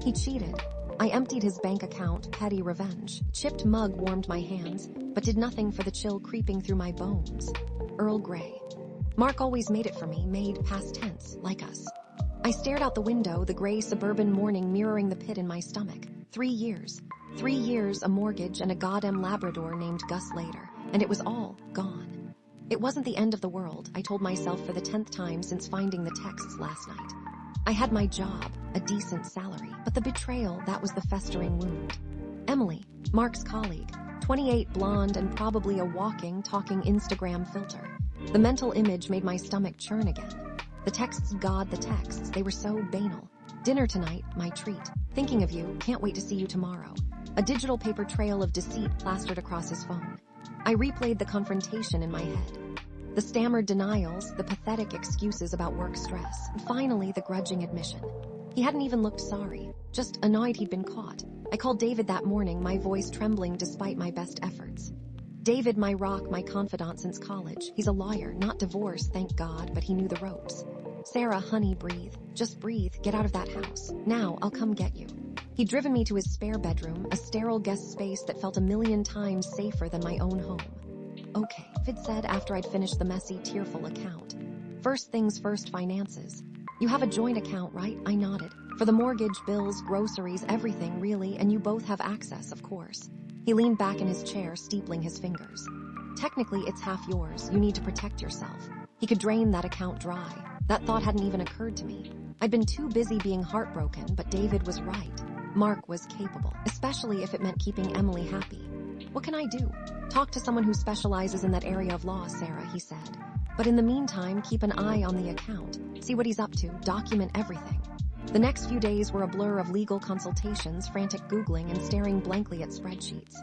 He cheated. I emptied his bank account, petty revenge. Chipped mug warmed my hands, but did nothing for the chill creeping through my bones. Earl Grey. Mark always made it for me, made past tense, like us. I stared out the window, the gray suburban morning mirroring the pit in my stomach. 3 years. 3 years, a mortgage, and a goddamn Labrador named Gus later. And it was all gone. It wasn't the end of the world, I told myself for the 10th time since finding the texts last night. I had my job, a decent salary, but the betrayal, that was the festering wound. Emily, Mark's colleague, 28, blonde, and probably a walking, talking Instagram filter. The mental image made my stomach churn again. The texts, God, the texts, they were so banal. Dinner tonight, my treat. Thinking of you, can't wait to see you tomorrow. A digital paper trail of deceit plastered across his phone. I replayed the confrontation in my head. The stammered denials, the pathetic excuses about work stress, and finally the grudging admission. He hadn't even looked sorry, just annoyed he'd been caught. I called David that morning, my voice trembling despite my best efforts. David, my rock, my confidant since college. He's a lawyer, not divorced, thank God, but he knew the ropes. Sarah, honey, breathe. Just breathe, get out of that house. Now, I'll come get you. He'd driven me to his spare bedroom, a sterile guest space that felt a million times safer than my own home. Okay, Vid said after I'd finished the messy, tearful account. First things first, finances. You have a joint account, right? I nodded. For the mortgage, bills, groceries, everything, really, and you both have access, of course. He leaned back in his chair, steepling his fingers. Technically, it's half yours. You need to protect yourself. He could drain that account dry. That thought hadn't even occurred to me. I'd been too busy being heartbroken, but David was right. Mark was capable, especially if it meant keeping Emily happy. What can I do? Talk to someone who specializes in that area of law, Sarah, he said. But in the meantime, keep an eye on the account. See what he's up to, document everything. The next few days were a blur of legal consultations, frantic Googling, and staring blankly at spreadsheets.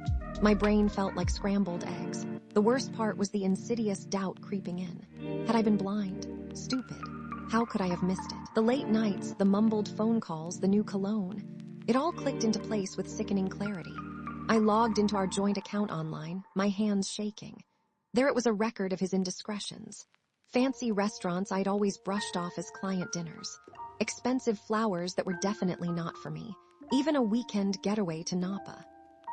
My brain felt like scrambled eggs. The worst part was the insidious doubt creeping in. Had I been blind? Stupid? How could I have missed it? The late nights, the mumbled phone calls, the new cologne. It all clicked into place with sickening clarity. I logged into our joint account online, my hands shaking. There it was, a record of his indiscretions. Fancy restaurants I'd always brushed off as client dinners. Expensive flowers that were definitely not for me. Even a weekend getaway to Napa.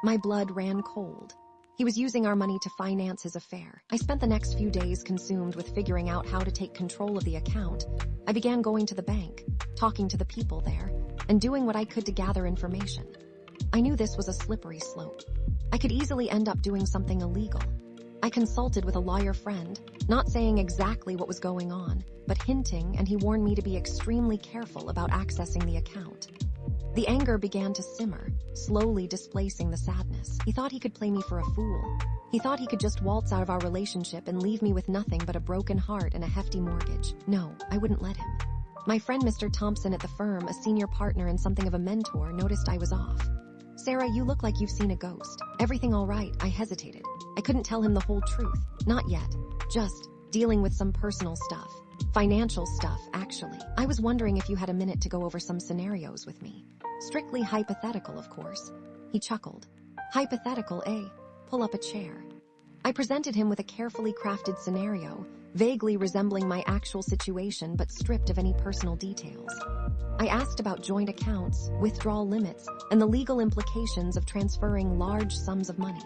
My blood ran cold. He was using our money to finance his affair. I spent the next few days consumed with figuring out how to take control of the account. I began going to the bank, talking to the people there, and doing what I could to gather information. I knew this was a slippery slope. I could easily end up doing something illegal. I consulted with a lawyer friend, not saying exactly what was going on, but hinting, and he warned me to be extremely careful about accessing the account. The anger began to simmer, slowly displacing the sadness. He thought he could play me for a fool. He thought he could just waltz out of our relationship and leave me with nothing but a broken heart and a hefty mortgage. No, I wouldn't let him. My friend Mr. Thompson at the firm, a senior partner and something of a mentor, noticed I was off. Sarah, you look like you've seen a ghost. Everything all right? I hesitated. I couldn't tell him the whole truth. Not yet. Just dealing with some personal stuff. Financial stuff, actually. I was wondering if you had a minute to go over some scenarios with me. Strictly hypothetical, of course. He chuckled. Hypothetical, eh? Pull up a chair. I presented him with a carefully crafted scenario, vaguely resembling my actual situation but stripped of any personal details. I asked about joint accounts, withdrawal limits, and the legal implications of transferring large sums of money.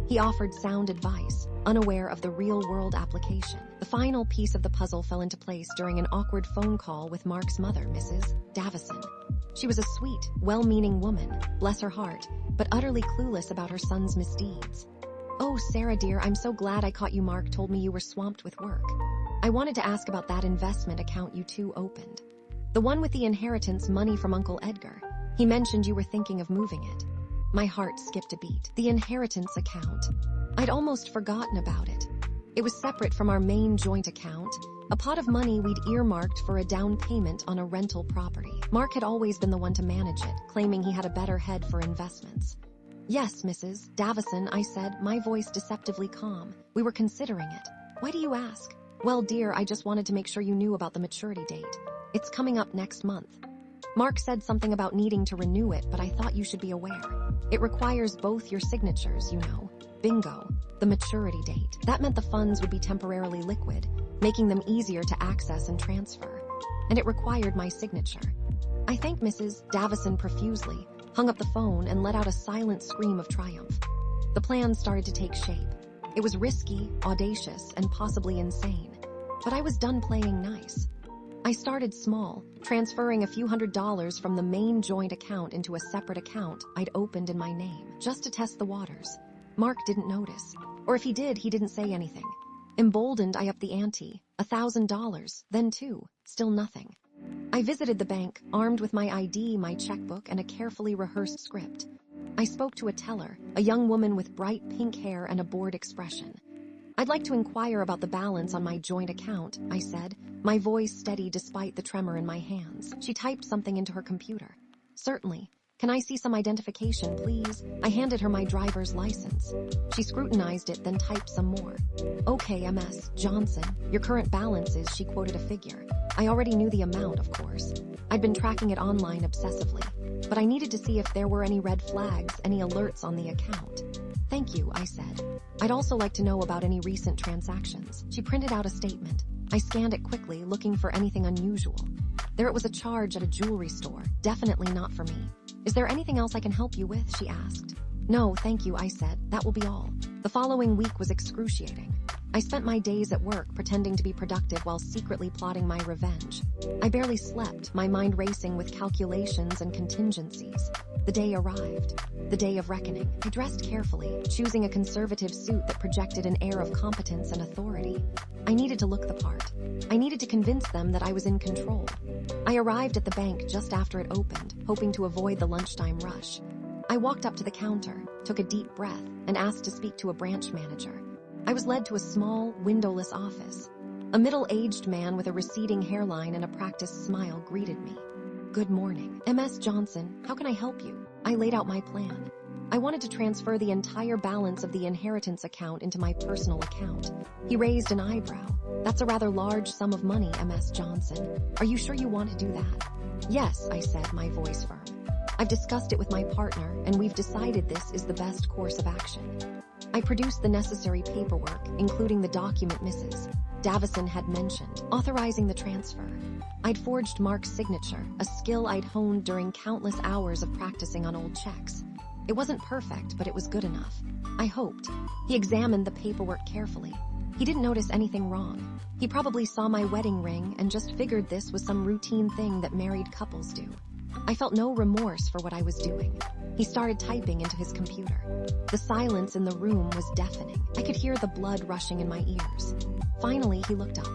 He offered sound advice, unaware of the real-world application. The final piece of the puzzle fell into place during an awkward phone call with Mark's mother, Mrs. Davison. She was a sweet, well-meaning woman, bless her heart, but utterly clueless about her son's misdeeds. Oh, Sarah dear, I'm so glad I caught you. Mark told me you were swamped with work. I wanted to ask about that investment account you two opened. The one with the inheritance money from Uncle Edgar. He mentioned you were thinking of moving it. My heart skipped a beat. The inheritance account. I'd almost forgotten about it. It was separate from our main joint account, a pot of money we'd earmarked for a down payment on a rental property. Mark had always been the one to manage it, claiming he had a better head for investments. Yes, Mrs. Davison, I said, my voice deceptively calm. We were considering it. Why do you ask? Well, dear, I just wanted to make sure you knew about the maturity date. It's coming up next month. Mark said something about needing to renew it, but I thought you should be aware. It requires both your signatures, you know. Bingo. The maturity date. That meant the funds would be temporarily liquid, making them easier to access and transfer. And it required my signature. I thanked Mrs. Davison profusely, hung up the phone, and let out a silent scream of triumph. The plan started to take shape. It was risky, audacious, and possibly insane. But I was done playing nice. I started small, transferring a few $100s from the main joint account into a separate account I'd opened in my name, just to test the waters. Mark didn't notice. Or if he did, he didn't say anything. Emboldened, I upped the ante. $1,000, then $2, still nothing. I visited the bank, armed with my ID, my checkbook, and a carefully rehearsed script. I spoke to a teller, a young woman with bright pink hair and a bored expression. I'd like to inquire about the balance on my joint account, I said, my voice steady despite the tremor in my hands. She typed something into her computer. Certainly. Can I see some identification, please? I handed her my driver's license. She scrutinized it, then typed some more. Okay, Ms. Johnson, your current balance is, she quoted a figure. I already knew the amount, of course. I'd been tracking it online obsessively. But I needed to see if there were any red flags, any alerts on the account. Thank you, I said. I'd also like to know about any recent transactions. She printed out a statement. I scanned it quickly, looking for anything unusual. There it was, a charge at a jewelry store. Definitely not for me. Is there anything else I can help you with? She asked. No, thank you, I said. That will be all. The following week was excruciating. I spent my days at work pretending to be productive while secretly plotting my revenge. I barely slept, my mind racing with calculations and contingencies. The day arrived. The day of reckoning. I dressed carefully, choosing a conservative suit that projected an air of competence and authority. I needed to look the part. I needed to convince them that I was in control. I arrived at the bank just after it opened, hoping to avoid the lunchtime rush. I walked up to the counter, took a deep breath, and asked to speak to a branch manager. I was led to a small, windowless office. A middle-aged man with a receding hairline and a practiced smile greeted me. Good morning. Ms. Johnson, how can I help you? I laid out my plan. I wanted to transfer the entire balance of the inheritance account into my personal account. He raised an eyebrow. That's a rather large sum of money, Ms. Johnson. Are you sure you want to do that? Yes, I said, my voice firm. I've discussed it with my partner, and we've decided this is the best course of action. I produced the necessary paperwork, including the document Mrs. Davison had mentioned, authorizing the transfer. I'd forged Mark's signature, a skill I'd honed during countless hours of practicing on old checks. It wasn't perfect, but it was good enough. I hoped. He examined the paperwork carefully. He didn't notice anything wrong. He probably saw my wedding ring and just figured this was some routine thing that married couples do. I felt no remorse for what I was doing. He started typing into his computer. The silence in the room was deafening. I could hear the blood rushing in my ears. Finally, he looked up.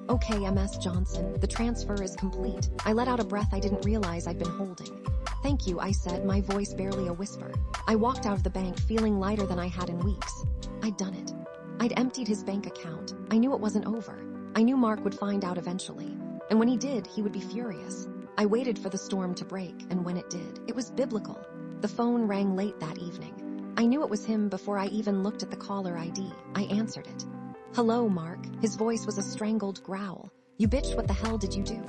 Okay, Ms. Johnson, the transfer is complete. I let out a breath I didn't realize I'd been holding. Thank you, I said, my voice barely a whisper. I walked out of the bank feeling lighter than I had in weeks. I'd done it. I'd emptied his bank account. I knew it wasn't over. I knew Mark would find out eventually. And when he did, he would be furious. I waited for the storm to break, and when it did, it was biblical. The phone rang late that evening. I knew it was him before I even looked at the caller ID. I answered it. Hello, Mark. His voice was a strangled growl. You bitch, what the hell did you do?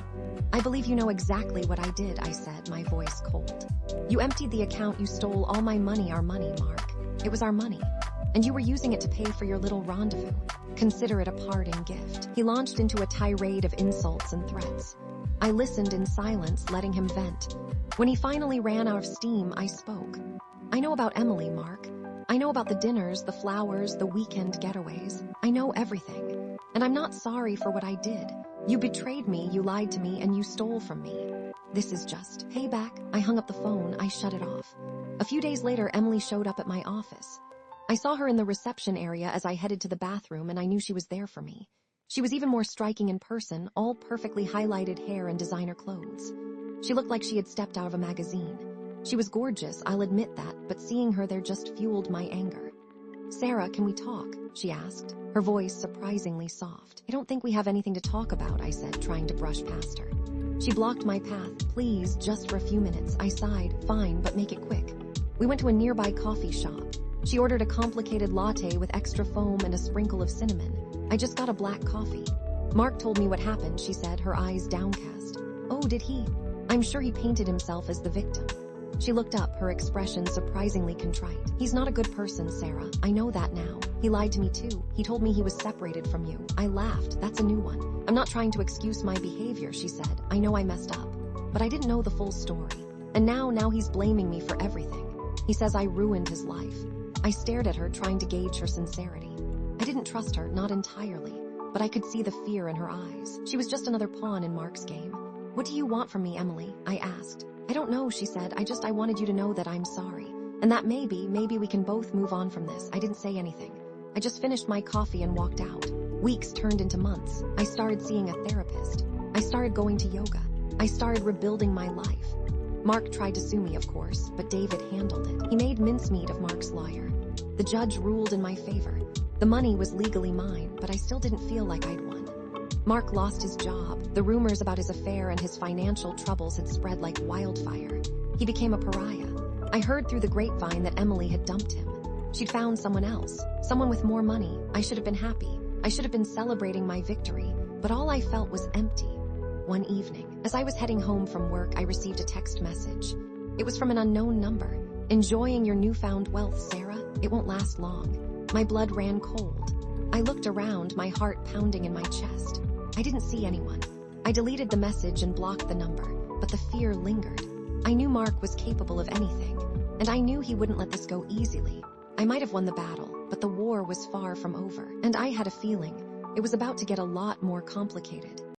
I believe you know exactly what I did, I said, my voice cold. You emptied the account, you stole all my money, our money, Mark. It was our money. And you were using it to pay for your little rendezvous. Consider it a parting gift. He launched into a tirade of insults and threats. I listened in silence, letting him vent. When he finally ran out of steam, I spoke. I know about Emily, Mark. I know about the dinners, the flowers, the weekend getaways. I know everything. And I'm not sorry for what I did. You betrayed me, you lied to me, and you stole from me. This is just payback. I hung up the phone, I shut it off. A few days later, Emily showed up at my office. I saw her in the reception area as I headed to the bathroom, and I knew she was there for me. She was even more striking in person, all perfectly highlighted hair and designer clothes. She looked like she had stepped out of a magazine. She was gorgeous, I'll admit that, but seeing her there just fueled my anger. Sarah, can we talk? She asked, her voice surprisingly soft. I don't think we have anything to talk about, I said, trying to brush past her. She blocked my path. Please, just for a few minutes, I sighed. Fine, but make it quick. We went to a nearby coffee shop. She ordered a complicated latte with extra foam and a sprinkle of cinnamon. I just got a black coffee. Mark told me what happened, she said, her eyes downcast. Oh, did he? I'm sure he painted himself as the victim. She looked up, her expression surprisingly contrite. He's not a good person, Sarah. I know that now. He lied to me too. He told me he was separated from you. I laughed. That's a new one. I'm not trying to excuse my behavior, she said. I know I messed up. but I didn't know the full story. And now he's blaming me for everything. He says I ruined his life. I stared at her, trying to gauge her sincerity. I didn't trust her, not entirely, but I could see the fear in her eyes. She was just another pawn in Mark's game. "What do you want from me, Emily?" I asked. "I don't know," she said. I wanted you to know that I'm sorry. And that maybe we can both move on from this." I didn't say anything. I just finished my coffee and walked out. Weeks turned into months. I started seeing a therapist. I started going to yoga. I started rebuilding my life. Mark tried to sue me, of course, but David handled it. He made mincemeat of Mark's lawyer. The judge ruled in my favor. The money was legally mine, but I still didn't feel like I'd won. Mark lost his job. The rumors about his affair and his financial troubles had spread like wildfire. He became a pariah. I heard through the grapevine that Emily had dumped him. She'd found someone else, someone with more money. I should have been happy. I should have been celebrating my victory, but all I felt was empty. One evening, as I was heading home from work, I received a text message. It was from an unknown number. "Enjoying your newfound wealth, Sarah? It won't last long." My blood ran cold. I looked around, my heart pounding in my chest. I didn't see anyone. I deleted the message and blocked the number, but the fear lingered. I knew Mark was capable of anything, and I knew he wouldn't let this go easily. I might have won the battle, but the war was far from over, and I had a feeling it was about to get a lot more complicated.